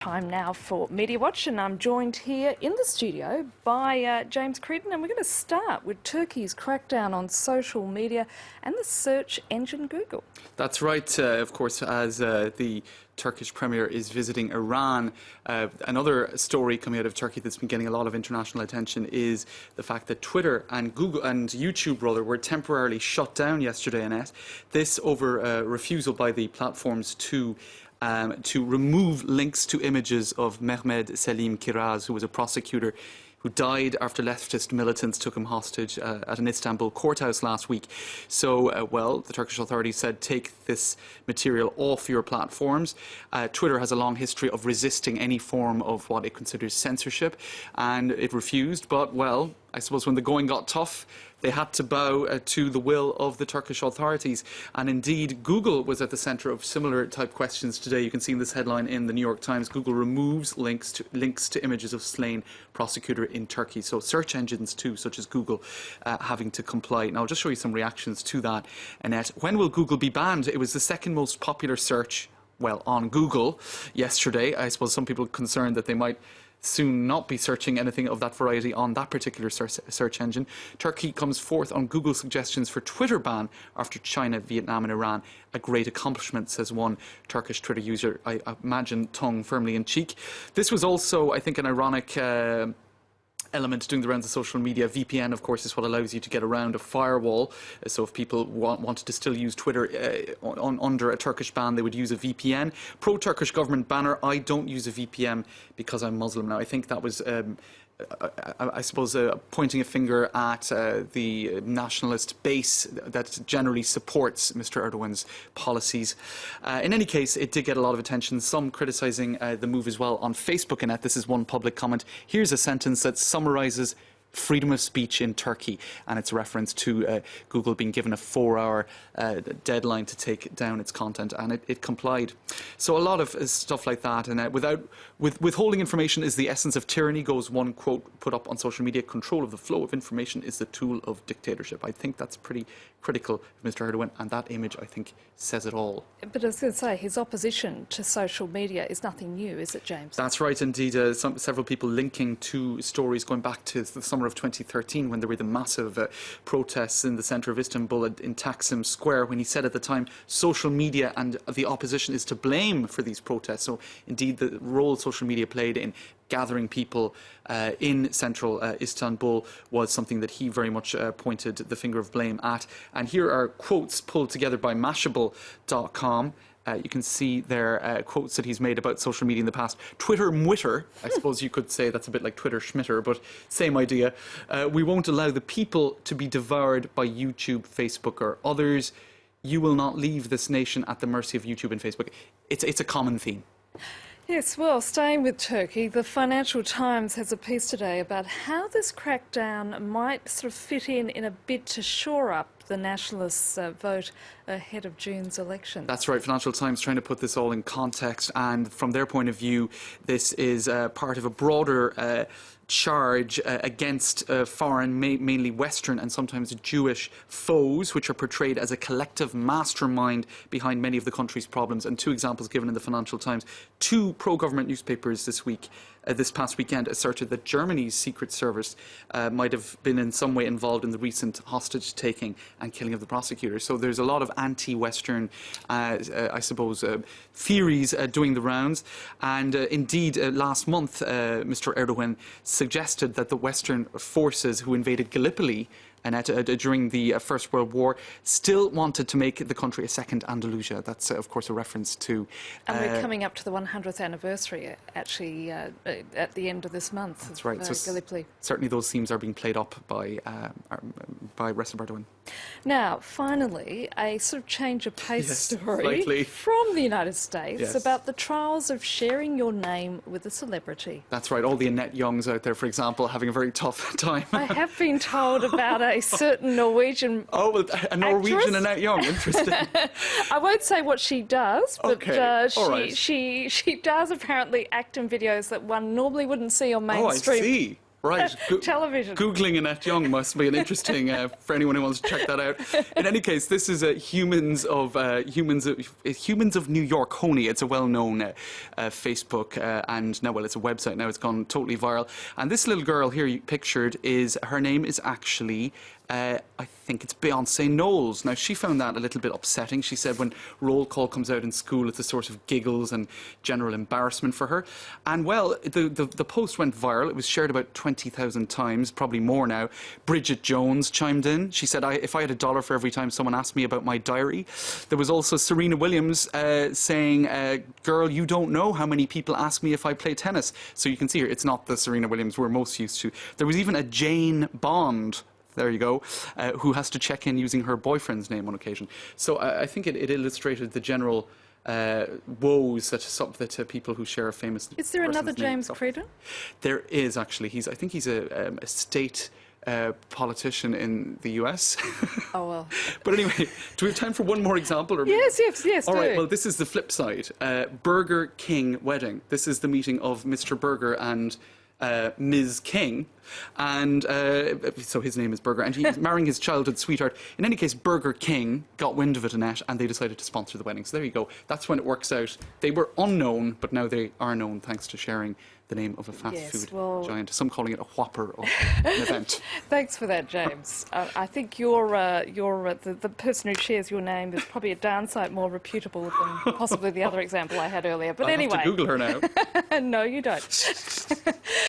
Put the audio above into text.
Time now for Media Watch, and I'm joined here in the studio by James Creedon, and we're going to start with Turkey's crackdown on social media and the search engine Google. That's right, of course, as the Turkish Premier is visiting Iran. Another story coming out of Turkey that's been getting a lot of international attention is the fact that Twitter and Google and YouTube were temporarily shut down yesterday, Annette. This over refusal by the platforms to remove links to images of Mehmed Selim Kiraz, who was a prosecutor who died after leftist militants took him hostage at an Istanbul courthouse last week. So, well, the Turkish authorities said, take this material off your platforms. Twitter has a long history of resisting any form of what it considers censorship, and it refused. But, well, I suppose when the going got tough, they had to bow to the will of the Turkish authorities. And indeed, Google was at the centre of similar type questions today. You can see in this headline in the New York Times, Google removes links to images of slain prosecutor in Turkey. So search engines too, such as Google, having to comply. Now, I'll just show you some reactions to that, Annette. When will Google be banned? It was the second most popular search, well, on Google yesterday. I suppose some people are concerned that they might soon not be searching anything of that variety on that particular search engine. Turkey comes fourth on Google suggestions for Twitter ban after China, Vietnam and Iran. A great accomplishment, says one Turkish Twitter user, I imagine tongue firmly in cheek. This was also, I think, an ironic element doing the rounds of social media. VPN, of course, is what allows you to get around a firewall. So if people wanted to still use Twitter under a Turkish ban, they would use a VPN. Pro-Turkish government banner, I don't use a VPN because I'm Muslim. Now, I think that was I suppose pointing a finger at the nationalist base that generally supports Mr. Erdogan's policies. In any case, it did get a lot of attention, some criticising the move as well on Facebook. Annette, this is one public comment. Here's a sentence that summarises freedom of speech in Turkey, and it's a reference to Google being given a 4-hour deadline to take down its content, and it complied. So a lot of stuff like that, and withholding information is the essence of tyranny, goes one quote put up on social media. Control of the flow of information is the tool of dictatorship. I think that's pretty critical of Mr. Erdogan, and that image, I think, says it all. But I was going to say, his opposition to social media is nothing new, is it, James? That's right, indeed. Several people linking to stories going back to the summer of 2013, when there were the massive protests in the centre of Istanbul in Taksim Square, when he said at the time, social media and the opposition is to blame for these protests. So indeed, the role social media played in gathering people in central Istanbul was something that he very much pointed the finger of blame at. And here are quotes pulled together by Mashable.com. You can see there quotes that he's made about social media in the past. Twitter mwitter, I suppose you could say that's a bit like Twitter schmitter, but same idea. We won't allow the people to be devoured by YouTube, Facebook or others. You will not leave this nation at the mercy of YouTube and Facebook. It's a common theme. Yes, well, staying with Turkey, the Financial Times has a piece today about how this crackdown might sort of fit in a bid to shore up the nationalists' vote ahead of June's election. That's right. Financial Times trying to put this all in context, and from their point of view, this is part of a broader charge against foreign, mainly Western and sometimes Jewish foes, which are portrayed as a collective mastermind behind many of the country's problems. And two examples given in the Financial Times. Two pro-government newspapers this past weekend asserted that Germany's secret service might have been in some way involved in the recent hostage-taking and killing of the prosecutor. So there's a lot of anti-Western, I suppose, theories doing the rounds. And indeed, last month, Mr. Erdogan suggested that the Western forces who invaded Gallipoli during the First World War still wanted to make the country a second Andalusia. That's, of course, a reference to... And we're coming up to the 100th anniversary, actually, at the end of this month. That's right. So Gallipoli. Certainly those themes are being played up by Recep Erdogan. Now, finally, a sort of change of pace story slightly. From the United States Yes. about the trials of sharing your name with a celebrity. That's right. All the Annette Youngs out there, for example, having a very tough time. I have been told about a certain Norwegian a Norwegian actress. Annette Young. Interesting. I won't say what she does, but Okay. All right. she does apparently act in videos that one normally wouldn't see on Oh, I mainstream see. Right. Television. Googling Annette Young must be an interesting for anyone who wants to check that out. In any case, this is Humans of New York, Honey. It's a well-known Facebook and now, well, it's a website now. It's gone totally viral. And this little girl here you pictured her name is actually I think it's Beyonce Knowles. Now, she found that a little bit upsetting. She said when roll call comes out in school, it's a source of giggles and general embarrassment for her. And, well, the post went viral. It was shared about 20,000 times, probably more now. Bridget Jones chimed in. She said, if I had $1 for every time someone asked me about my diary. There was also Serena Williams saying, girl, you don't know how many people ask me if I play tennis. So you can see here, it's not the Serena Williams we're most used to. There was even a Jane Bond, there you go, who has to check in using her boyfriend's name on occasion. So I think it illustrated the general woes that people who share a famous Is there another James Creedon? There is, actually. I think he's a state politician in the US. Oh, well. But anyway, do we have time for one more example? Or Yes, All do. right, well, this is the flip side. Burger King wedding. This is the meeting of Mr. Burger and Ms. King, and so his name is Burger, and he's marrying his childhood sweetheart. In any case, Burger King got wind of it, Annette, and they decided to sponsor the wedding. So there you go. That's when it works out. They were unknown, but now they are known thanks to sharing the name of a fast food giant. Some calling it a whopper of an event. Thanks for that, James. I think the person who shares your name is probably a darn sight more reputable than possibly the other example I had earlier. But I anyway. have to Google her now. No, you don't.